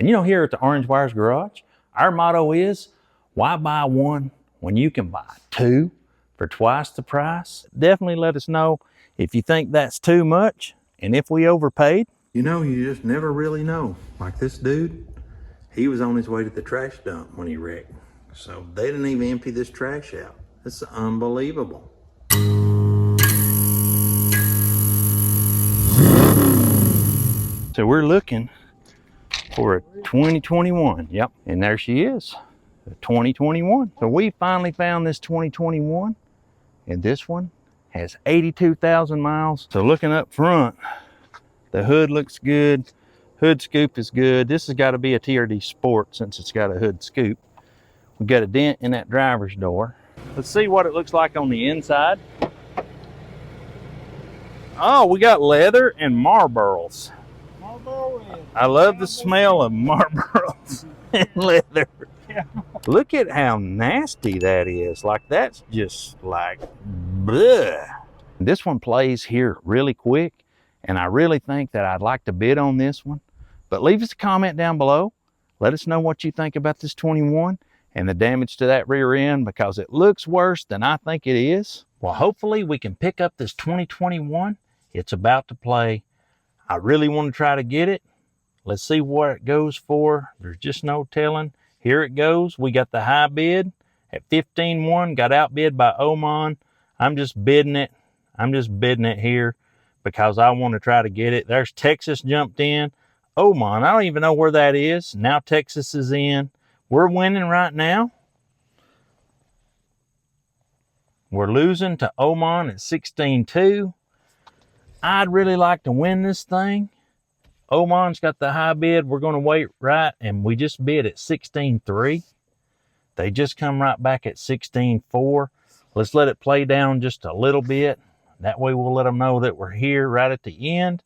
And here at the Orange Wires Garage, our motto is, why buy one when you can buy two for twice the price? Definitely let us know if you think that's too much and if we overpaid. You just never really know. Like this dude, he was on his way to the trash dump when he wrecked. So they didn't even empty this trash out. It's unbelievable. So we're looking for a 2021. Yep, and there she is, a 2021. So we finally found this 2021, and this one has 82,000 miles. So looking up front, the hood looks good. Hood scoop is good. This has got to be a TRD Sport since it's got a hood scoop. We got a dent in that driver's door. Let's see what it looks like on the inside. Oh, we got leather and Marlboros. I love the smell of Marlboros and leather. Yeah. Look at how nasty that is. Like, that's just like, bleh. This one plays here really quick, and I really think that I'd like to bid on this one. But leave us a comment down below. Let us know what you think about this 21 and the damage to that rear end, because it looks worse than I think it is. Well, hopefully we can pick up this 2021. It's about to play. I really want to try to get it. Let's see what it goes for. There's just no telling. Here it goes. We got the high bid at 15.1, got outbid by Oman. I'm just bidding it. I'm just bidding it here because I want to try to get it. There's Texas jumped in. Oman, I don't even know where that is. Now Texas is in. We're winning right now. We're losing to Oman at 16.2. I'd really like to win this thing. Oman's got the high bid. We're going to wait right, and we just bid at 16.3. They just come right back at 16.4. Let's let it play down just a little bit. That way we'll let them know that we're here right at the end.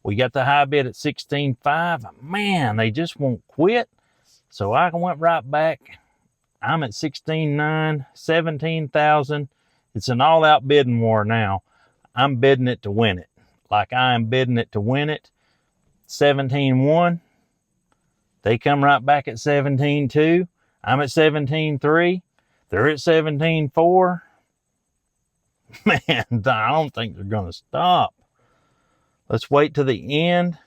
We got the high bid at 16.5. Man, they just won't quit. So I went right back. I'm at 16.9, 17,000. It's an all-out bidding war now. I'm bidding it to win it. Like, I am bidding it to win it. 17.1. They come right back at 17.2. I'm at 17.3. They're at 17.4. Man, I don't think they're going to stop. Let's wait to the end.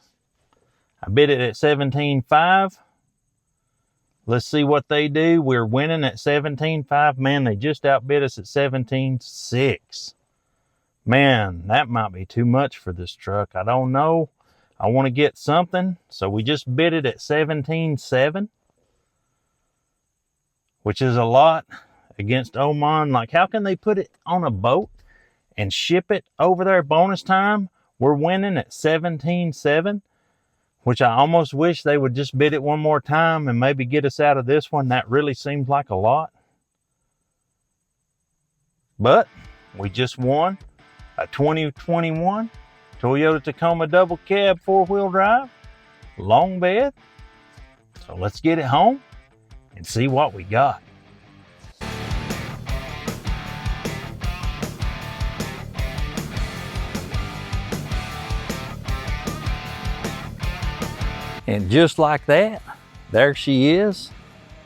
I bid it at 17.5. Let's see what they do. We're winning at 17.5. Man, they just outbid us at 17.6. Man, that might be too much for this truck. I don't know. I want to get something. So we just bid it at 17.7, which is a lot against Oman. Like, how can they put it on a boat and ship it over there bonus time? We're winning at 17.7, which I almost wish they would just bid it one more time and maybe get us out of this one. That really seems like a lot. But we just won a 2021 Toyota Tacoma double cab 4-wheel drive, long bed. So let's get it home and see what we got. And just like that, there she is,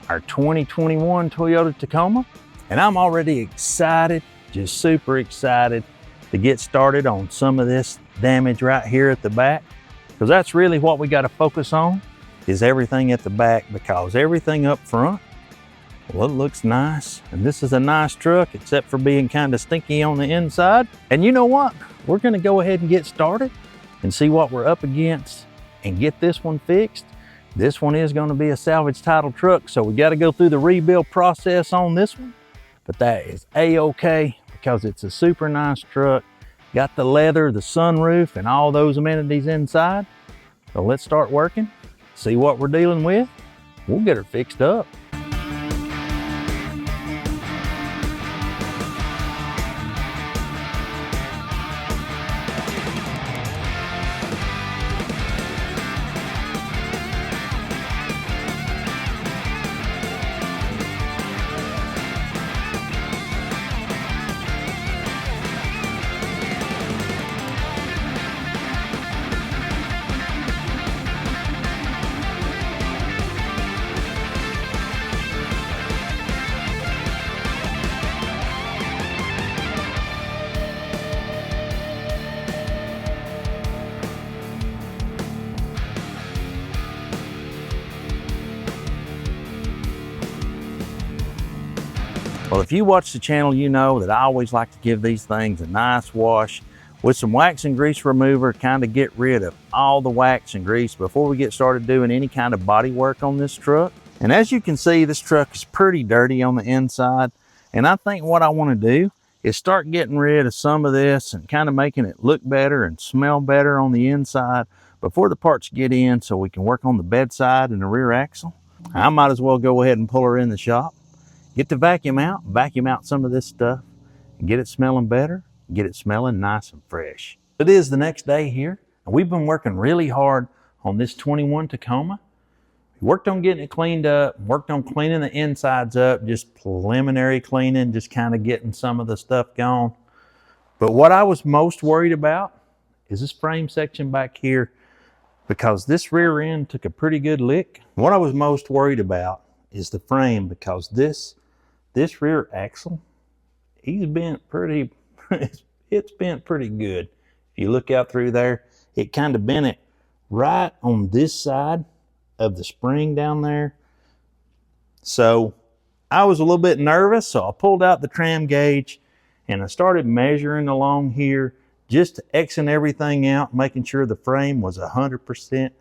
our 2021 Toyota Tacoma. And I'm already excited, just super excited to get started on some of this damage right here at the back. Because that's really what we got to focus on, is everything at the back, because everything up front, well, it looks nice. And this is a nice truck, except for being kind of stinky on the inside. And you know what? We're going to go ahead and get started and see what we're up against and get this one fixed. This one is going to be a salvage title truck, so we got to go through the rebuild process on this one. But that is a-okay, because it's a super nice truck. Got the leather, the sunroof, and all those amenities inside. So let's start working, see what we're dealing with. We'll get her fixed up. Well, if you watch the channel, you know that I always like to give these things a nice wash with some wax and grease remover, kind of get rid of all the wax and grease before we get started doing any kind of body work on this truck. And as you can see, this truck is pretty dirty on the inside. And I think what I want to do is start getting rid of some of this and kind of making it look better and smell better on the inside before the parts get in, so we can work on the bedside and the rear axle. I might as well go ahead and pull her in the shop, get the vacuum out some of this stuff, and get it smelling better, get it smelling nice and fresh. It is the next day here, and we've been working really hard on this 21 Tacoma. We worked on getting it cleaned up, worked on cleaning the insides up, just preliminary cleaning, just kind of getting some of the stuff gone. But what I was most worried about is this frame section back here, because this rear end took a pretty good lick. What I was most worried about is the frame, because this rear axle, he's bent pretty, it's bent pretty good. If you look out through there, it kind of bent it right on this side of the spring down there. So I was a little bit nervous, so I pulled out the tram gauge and I started measuring along here, just to Xing everything out, making sure the frame was 100%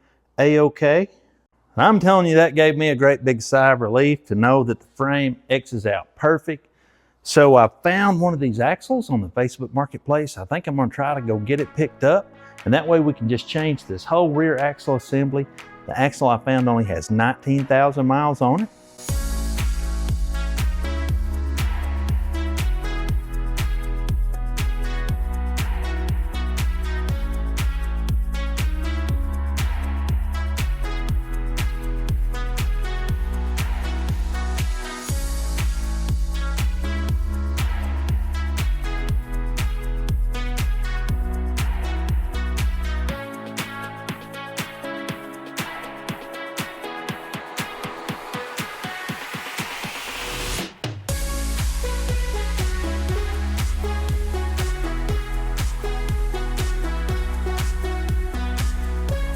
A-okay. I'm telling you, that gave me a great big sigh of relief to know that the frame X's out perfect. So I found one of these axles on the Facebook Marketplace. I think I'm gonna try to go get it picked up, and that way we can just change this whole rear axle assembly. The axle I found only has 19,000 miles on it.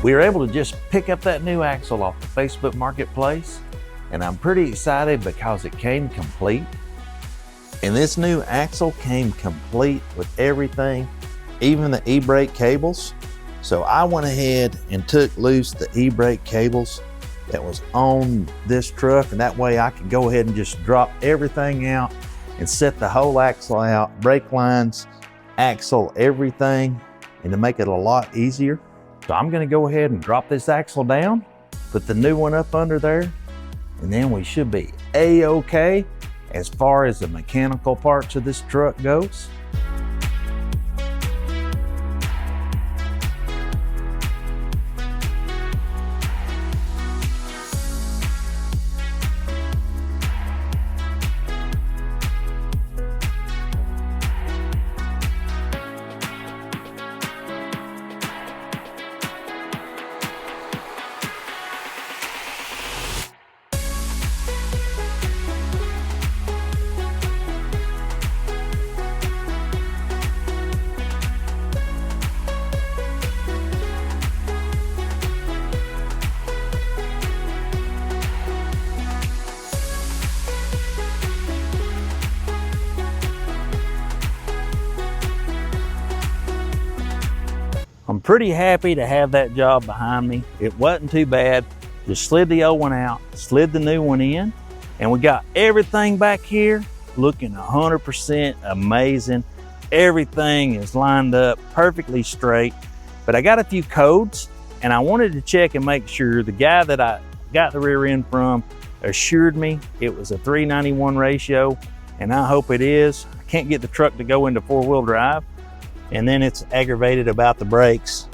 We were able to just pick up that new axle off the Facebook Marketplace, and I'm pretty excited because it came complete. And this new axle came complete with everything, even the e-brake cables. So I went ahead and took loose the e-brake cables that was on this truck, and that way I could go ahead and just drop everything out and set the whole axle out, brake lines, axle, everything, and to make it a lot easier. So I'm gonna go ahead and drop this axle down, put the new one up under there, and then we should be A-okay as far as the mechanical parts of this truck goes. I'm pretty happy to have that job behind me. It wasn't too bad. Just slid the old one out, slid the new one in, and we got everything back here looking 100% amazing. Everything is lined up perfectly straight, but I got a few codes, and I wanted to check and make sure the guy that I got the rear end from assured me it was a 391 ratio, and I hope it is. I can't get the truck to go into four-wheel drive, and then it's aggravated about the brakes.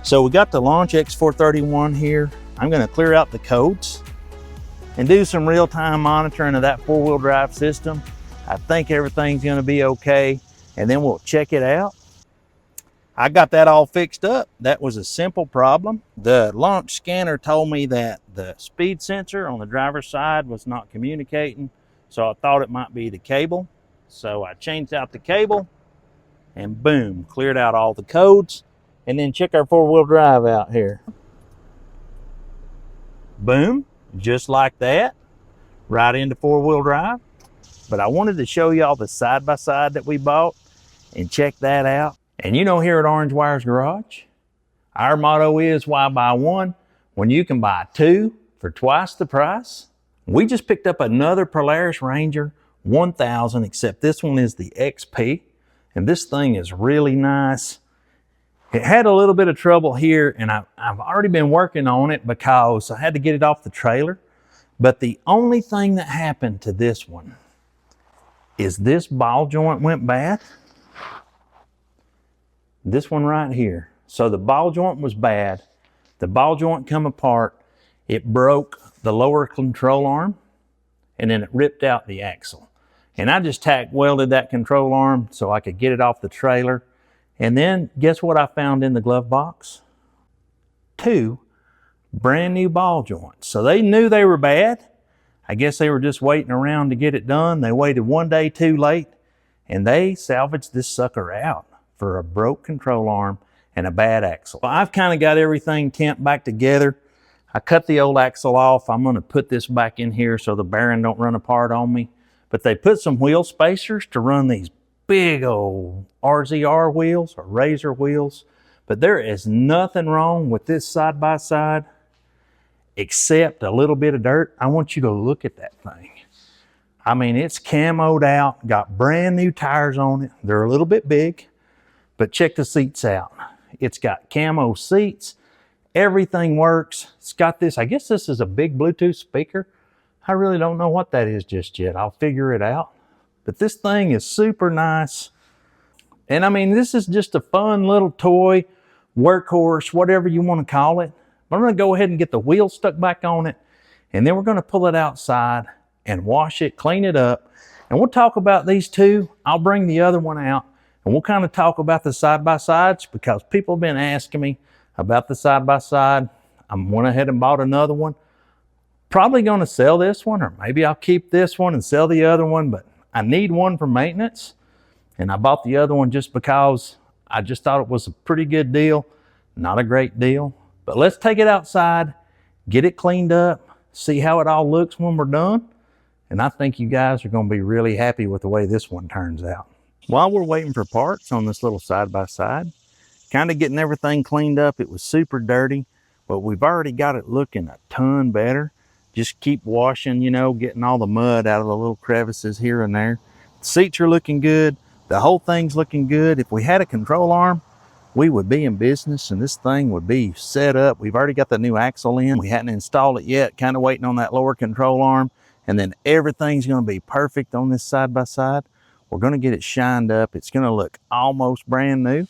So we got the Launch X431 here. I'm gonna clear out the codes and do some real-time monitoring of that four-wheel drive system. I think everything's gonna be okay, and then we'll check it out. I got that all fixed up. That was a simple problem. The launch scanner told me that the speed sensor on the driver's side was not communicating, so I thought it might be the cable. So I changed out the cable, and boom, cleared out all the codes. And then check our four-wheel drive out here. Boom, just like that, right into four-wheel drive. but I wanted to show y'all the side-by-side that we bought and check that out. And you know, here at Orange Wires Garage, our motto is, why buy one when you can buy two for twice the price? We just picked up another Polaris Ranger 1000, except this one is the XP, and this thing is really nice. It had a little bit of trouble here, and I've already been working on it because I had to get it off the trailer. But the only thing that happened to this one is this ball joint went bad. This one right here. So the ball joint was bad. The ball joint come apart. It broke the lower control arm, and then it ripped out the axle. And I just tack welded that control arm so I could get it off the trailer. And then guess what I found in the glove box? 2 brand new ball joints. So they knew they were bad. I guess they were just waiting around to get it done. They waited one day too late, and they salvaged this sucker out for a broke control arm and a bad axle. Well, I've kind of got everything tamped back together. I cut the old axle off. I'm going to put this back in here so the bearing don't run apart on me. But they put some wheel spacers to run these big old RZR wheels or Razor wheels. But there is nothing wrong with this side-by-side except a little bit of dirt. I want you to look at that thing. I mean, it's camoed out, got brand new tires on it. They're a little bit big, but check the seats out. It's got camo seats. Everything works. It's got this, I guess this is a big Bluetooth speaker. I really don't know what that is just yet. I'll figure it out. But this thing is super nice. And I mean, this is just a fun little toy, workhorse, whatever you want to call it. I'm going to go ahead and get the wheels stuck back on it, and then we're going to pull it outside and wash it, clean it up. And we'll talk about these two. I'll bring the other one out, and we'll kind of talk about the side-by-sides because people have been asking me about the side-by-side. I went ahead and bought another one. Probably going to sell this one, or maybe I'll keep this one and sell the other one, but I need one for maintenance. And I bought the other one just because I just thought it was a pretty good deal. Not a great deal. But let's take it outside, get it cleaned up, see how it all looks when we're done. And I think you guys are going to be really happy with the way this one turns out. While we're waiting for parts on this little side-by-side, kind of getting everything cleaned up, it was super dirty, but we've already got it looking a ton better. Just keep washing, you know, getting all the mud out of the little crevices here and there. The seats are looking good. The whole thing's looking good. If we had a control arm, we would be in business and this thing would be set up. We've already got the new axle in. We hadn't installed it yet, kind of waiting on that lower control arm. And then everything's going to be perfect on this side-by-side. We're going to get it shined up. It's going to look almost brand new.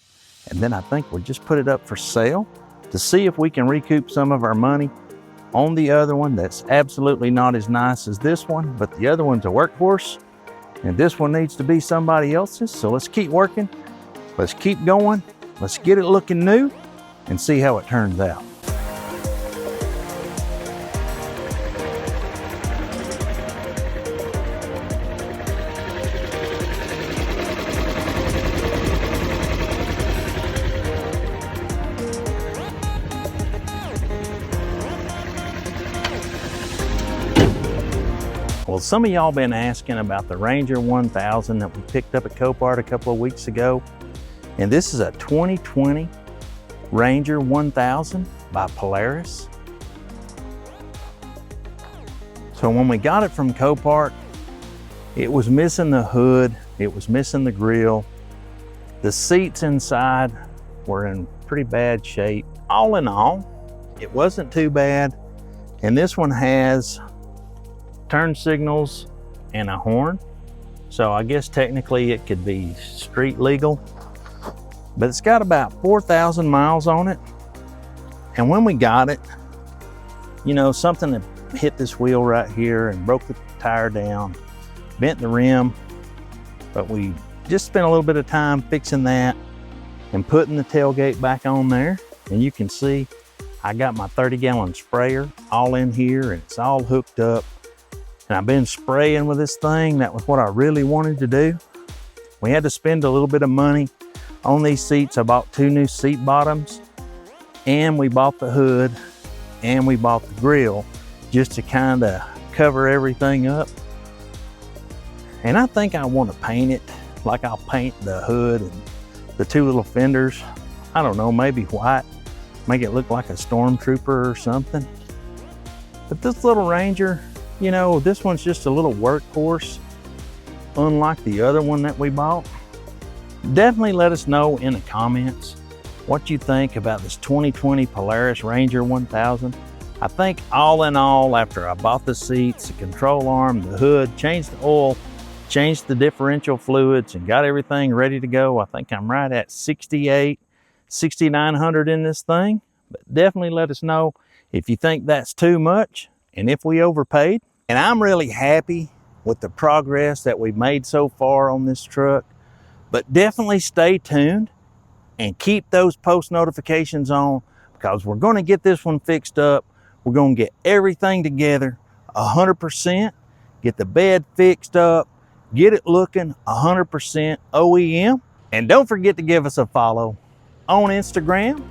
And then I think we'll just put it up for sale to see if we can recoup some of our money on the other one that's absolutely not as nice as this one, but the other one's a workhorse and this one needs to be somebody else's. So let's keep working. Let's keep going. Let's get it looking new and see how it turns out. Well, some of y'all been asking about the Ranger 1000 that we picked up at Copart a couple of weeks ago. And this is a 2020 Ranger 1000 by Polaris. So when we got it from Copart, it was missing the hood, it was missing the grill. The seats inside were in pretty bad shape. All in all, it wasn't too bad. And this one has turn signals and a horn. So I guess technically it could be street legal. But it's got about 4,000 miles on it. And when we got it, you know, something that hit this wheel right here and broke the tire down, bent the rim. But we just spent a little bit of time fixing that and putting the tailgate back on there. And you can see I got my 30-gallon sprayer all in here and it's all hooked up. And I've been spraying with this thing. That was what I really wanted to do. We had to spend a little bit of money on these seats. I bought 2 new seat bottoms and we bought the hood and we bought the grill just to kind of cover everything up. And I think I want to paint it like I'll paint the hood and the two little fenders. I don't know, maybe white, make it look like a stormtrooper or something. But this little Ranger, you know, this one's just a little workhorse, unlike the other one that we bought. Definitely let us know in the comments what you think about this 2020 Polaris Ranger 1000. I think all in all, after I bought the seats, the control arm, the hood, changed the oil, changed the differential fluids, and got everything ready to go, I think I'm right at 6,900 in this thing. But definitely let us know if you think that's too much and if we overpaid. And I'm really happy with the progress that we've made so far on this truck. But definitely stay tuned and keep those post notifications on, because we're going to get this one fixed up. We're going to get everything together 100%, get the bed fixed up, get it looking 100% OEM. And don't forget to give us a follow on Instagram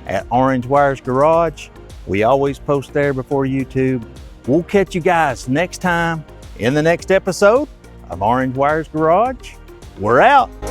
at Orange Wires Garage. We always post there before YouTube. We'll catch you guys next time in the next episode of Orange Wires Garage. We're out.